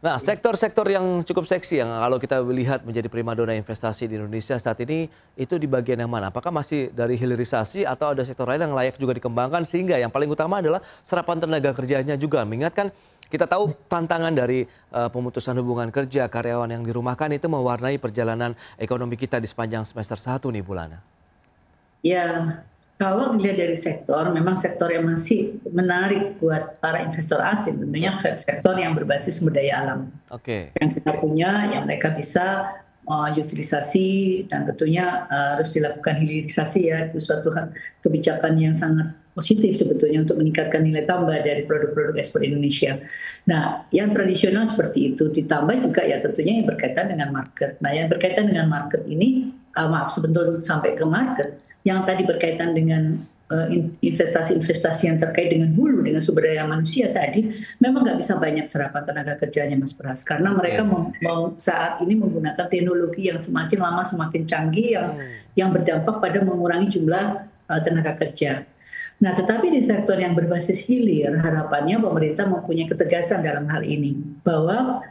Nah, sektor-sektor yang cukup seksi yang kalau kita lihat menjadi primadona investasi di Indonesia saat ini itu di bagian yang mana? Apakah masih dari hilirisasi atau ada sektor lain yang layak juga dikembangkan sehingga yang paling utama adalah serapan tenaga kerjanya juga. Mengingatkan kita tahu tantangan dari pemutusan hubungan kerja karyawan yang dirumahkan itu mewarnai perjalanan ekonomi kita di sepanjang semester 1 nih Bulana. Ya, kalau dilihat dari sektor, memang sektor yang masih menarik buat para investor asing, tentunya sektor yang berbasis sumber daya alam. Oke. Yang kita punya, yang mereka bisa utilisasi dan tentunya harus dilakukan hilirisasi ya, itu suatu kebijakan yang sangat positif sebetulnya untuk meningkatkan nilai tambah dari produk-produk ekspor Indonesia. Nah, yang tradisional seperti itu ditambah juga ya tentunya yang berkaitan dengan market. Nah, yang berkaitan dengan market ini, maaf sebetulnya sampai ke market, yang tadi berkaitan dengan investasi-investasi yang terkait dengan hulu, dengan sumber daya manusia tadi, memang nggak bisa banyak serapan tenaga kerjanya Mas Pras. Karena mereka saat ini menggunakan teknologi yang semakin lama semakin canggih, yang berdampak pada mengurangi jumlah tenaga kerja. Nah, tetapi di sektor yang berbasis hilir, harapannya pemerintah mempunyai ketegasan dalam hal ini. Bahwa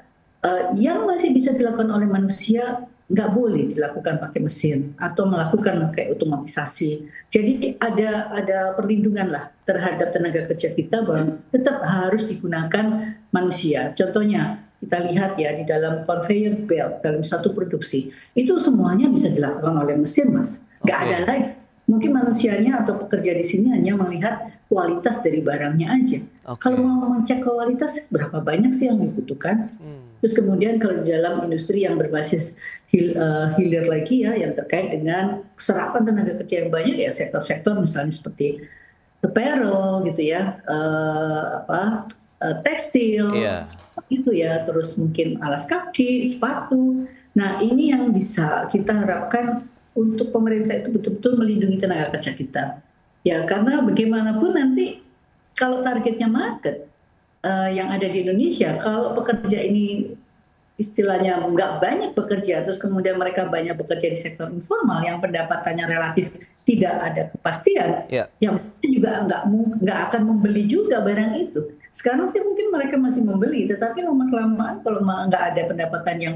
yang masih bisa dilakukan oleh manusia nggak boleh dilakukan pakai mesin atau melakukan pakai otomatisasi. Jadi ada perlindungan lah terhadap tenaga kerja kita bahwa tetap harus digunakan manusia. Contohnya kita lihat ya di dalam conveyor belt dalam satu produksi itu semuanya bisa dilakukan oleh mesin, Mas. Nggak ada lagi. Mungkin manusianya atau pekerja di sini hanya melihat kualitas dari barangnya aja. Kalau mau mengecek kualitas, berapa banyak sih yang dibutuhkan? Terus kemudian kalau di dalam industri yang berbasis hilir lagi ya, yang terkait dengan serapan tenaga kerja yang banyak ya, sektor-sektor misalnya seperti apparel gitu ya, tekstil, itu ya, terus mungkin alas kaki, sepatu. Nah ini yang bisa kita harapkan untuk pemerintah itu betul-betul melindungi tenaga kerja kita. Ya karena bagaimanapun nanti kalau targetnya market yang ada di Indonesia, kalau pekerja ini istilahnya nggak banyak bekerja, terus kemudian mereka banyak bekerja di sektor informal yang pendapatannya relatif tidak ada kepastian, yang juga nggak akan membeli juga barang itu. Sekarang sih mungkin mereka masih membeli, tetapi lama-kelamaan kalau nggak ada pendapatan yang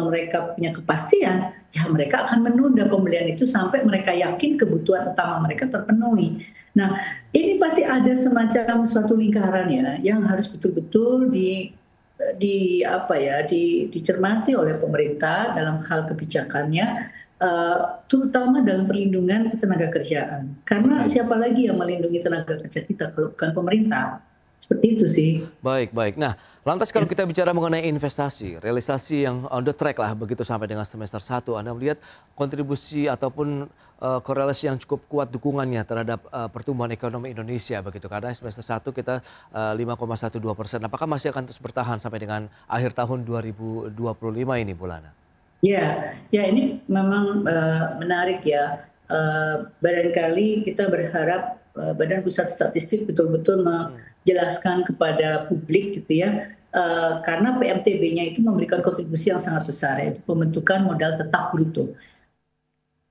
mereka punya kepastian, ya mereka akan menunda pembelian itu sampai mereka yakin kebutuhan utama mereka terpenuhi. Nah, ini pasti ada semacam suatu lingkaran ya, yang harus betul-betul dicermati oleh pemerintah dalam hal kebijakannya, terutama dalam perlindungan tenaga kerjaan. Karena siapa lagi yang melindungi tenaga kerja kita kalau bukan pemerintah? Seperti itu sih. Baik. Nah, lantas kalau kita bicara mengenai investasi, realisasi yang on the track lah begitu sampai dengan semester 1, Anda melihat kontribusi ataupun korelasi yang cukup kuat dukungannya terhadap pertumbuhan ekonomi Indonesia begitu. Karena semester 1 kita 5,12%. Apakah masih akan terus bertahan sampai dengan akhir tahun 2025 ini, Bulana? Ya ini memang menarik ya. Barangkali kita berharap Badan Pusat Statistik betul-betul menjelaskan kepada publik gitu ya, karena PMTB-nya itu memberikan kontribusi yang sangat besar, yaitu pembentukan modal tetap bruto.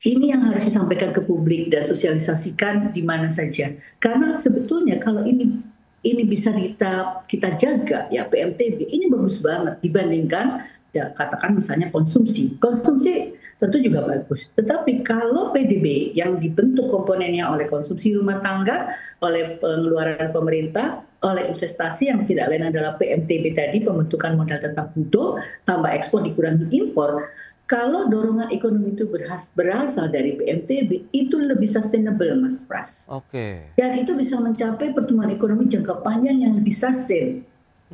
Ini yang harus disampaikan ke publik dan sosialisasikan di mana saja. Karena sebetulnya kalau ini bisa kita jaga ya, PMTB ini bagus banget dibandingkan ya katakan misalnya konsumsi tentu juga bagus. Tetapi kalau PDB yang dibentuk komponennya oleh konsumsi rumah tangga, oleh pengeluaran pemerintah, oleh investasi yang tidak lain adalah PMTB tadi, pembentukan modal tetap bruto, tambah ekspor dikurangi impor. Kalau dorongan ekonomi itu berasal dari PMTB, itu lebih sustainable, Mas Pras. Dan itu bisa mencapai pertumbuhan ekonomi jangka panjang yang lebih sustain.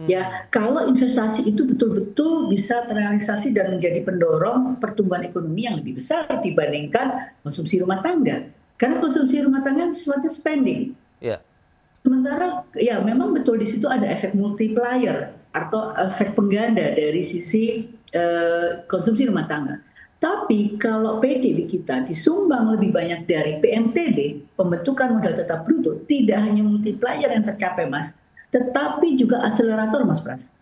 Ya, kalau investasi itu betul-betul bisa terrealisasi dan menjadi pendorong pertumbuhan ekonomi yang lebih besar dibandingkan konsumsi rumah tangga. Karena konsumsi rumah tangga sesuatu spending. Sementara ya memang betul di situ ada efek multiplier atau efek pengganda dari sisi konsumsi rumah tangga. Tapi kalau PDB kita disumbang lebih banyak dari PMTB, pembentukan modal tetap bruto, tidak hanya multiplier yang tercapai, Mas, tetapi juga akselerator, Mas Pras.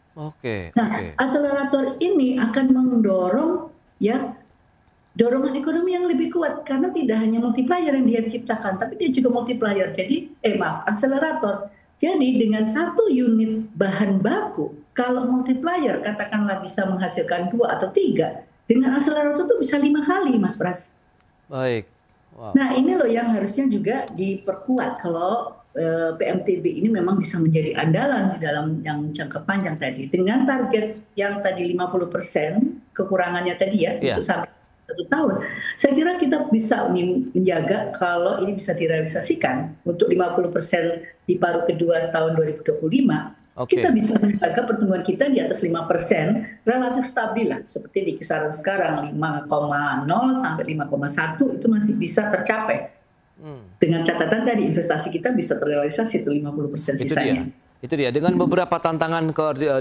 Akselerator ini akan mendorong ya dorongan ekonomi yang lebih kuat karena tidak hanya multiplier yang dia ciptakan, tapi dia juga multiplier. Jadi akselerator. Jadi dengan satu unit bahan baku, Kalau multiplier katakanlah bisa menghasilkan 2 atau 3, dengan akselerator itu bisa 5 kali, Mas Pras. Baik. Wow. Nah, ini loh yang harusnya juga diperkuat kalau PMTB ini memang bisa menjadi andalan di dalam yang jangka panjang tadi. Dengan target yang tadi 50% kekurangannya tadi ya, Iya. untuk sampai 1 tahun. Saya kira kita bisa menjaga kalau ini bisa direalisasikan untuk 50% di paruh kedua tahun 2025. Oke. Kita bisa menjaga pertumbuhan kita di atas 5%, relatif stabil lah, seperti di kisaran sekarang 5,0 sampai 5,1 itu masih bisa tercapai. Dengan catatan tadi investasi kita bisa terrealisasi itu 50% Itu sisanya. dia. Itu dia. Dengan beberapa tantangan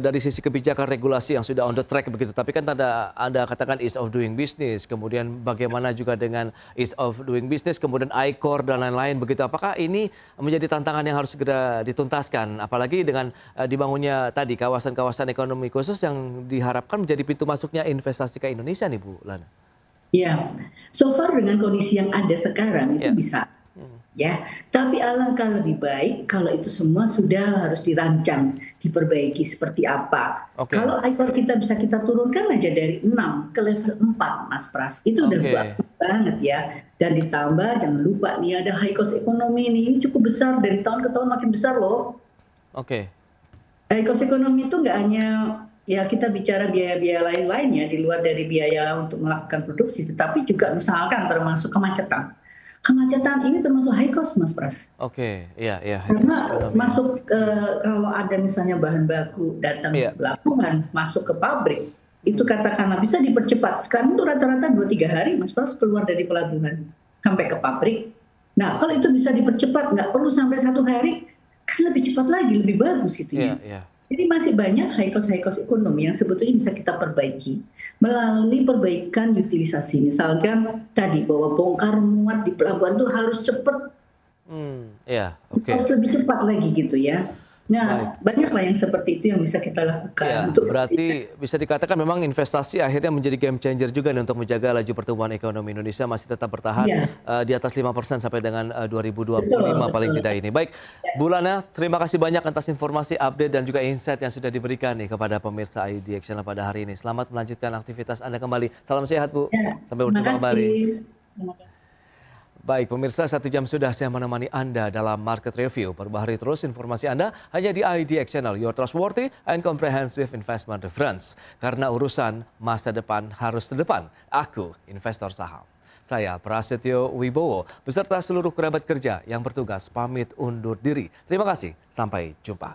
dari sisi kebijakan regulasi yang sudah on the track begitu. Tapi kan Anda katakan ease of doing business, kemudian bagaimana juga dengan ease of doing business, kemudian ICOR dan lain-lain begitu. Apakah ini menjadi tantangan yang harus segera dituntaskan? Apalagi dengan dibangunnya tadi kawasan-kawasan ekonomi khusus yang diharapkan menjadi pintu masuknya investasi ke Indonesia nih Bu Lana. Ya, so far dengan kondisi yang ada sekarang itu bisa. Ya, tapi alangkah lebih baik kalau itu semua sudah harus dirancang, diperbaiki seperti apa. Kalau ICOR kita bisa kita turunkan aja dari 6 ke level 4, Mas Pras, itu udah bagus banget ya. Dan ditambah jangan lupa nih ada high cost ekonomi ini cukup besar, dari tahun ke tahun makin besar loh. High cost ekonomi itu nggak hanya ya kita bicara biaya-biaya lain-lain ya di luar dari biaya untuk melakukan produksi, tetapi juga misalkan termasuk kemacetan. Kemacetan ini termasuk high cost, Mas Pras. Iya. Karena masuk kalau ada misalnya bahan baku datang ke pelabuhan, masuk ke pabrik, itu katakanlah bisa dipercepat. Sekarang itu rata-rata 2-3 hari, Mas Pras, keluar dari pelabuhan sampai ke pabrik. Nah, kalau itu bisa dipercepat, nggak perlu sampai 1 hari, kan lebih cepat lagi, lebih bagus gitu ya. Jadi masih banyak high cost ekonomi yang sebetulnya bisa kita perbaiki melalui perbaikan utilisasi. Misalkan tadi bahwa bongkar muat di pelabuhan itu harus cepat, harus lebih cepat lagi gitu ya. Nah, banyaklah yang seperti itu yang bisa kita lakukan. Berarti bisa dikatakan memang investasi akhirnya menjadi game changer juga nih untuk menjaga laju pertumbuhan ekonomi Indonesia masih tetap bertahan di atas 5% sampai dengan 2025 paling tidak ini. Baik, Bu Lana, terima kasih banyak atas informasi, update dan juga insight yang sudah diberikan nih kepada pemirsa IDX Channel pada hari ini. Selamat melanjutkan aktivitas Anda kembali. Salam sehat, Bu. Sampai berjumpa kembali. Baik, pemirsa, 1 jam sudah saya menemani Anda dalam Market Review. Perbaharui terus informasi Anda hanya di IDX Channel, your trustworthy and comprehensive investment reference. Karena urusan masa depan harus terdepan. Aku, investor saham. Saya Prasetyo Wibowo, beserta seluruh kerabat kerja yang bertugas pamit undur diri. Terima kasih, sampai jumpa.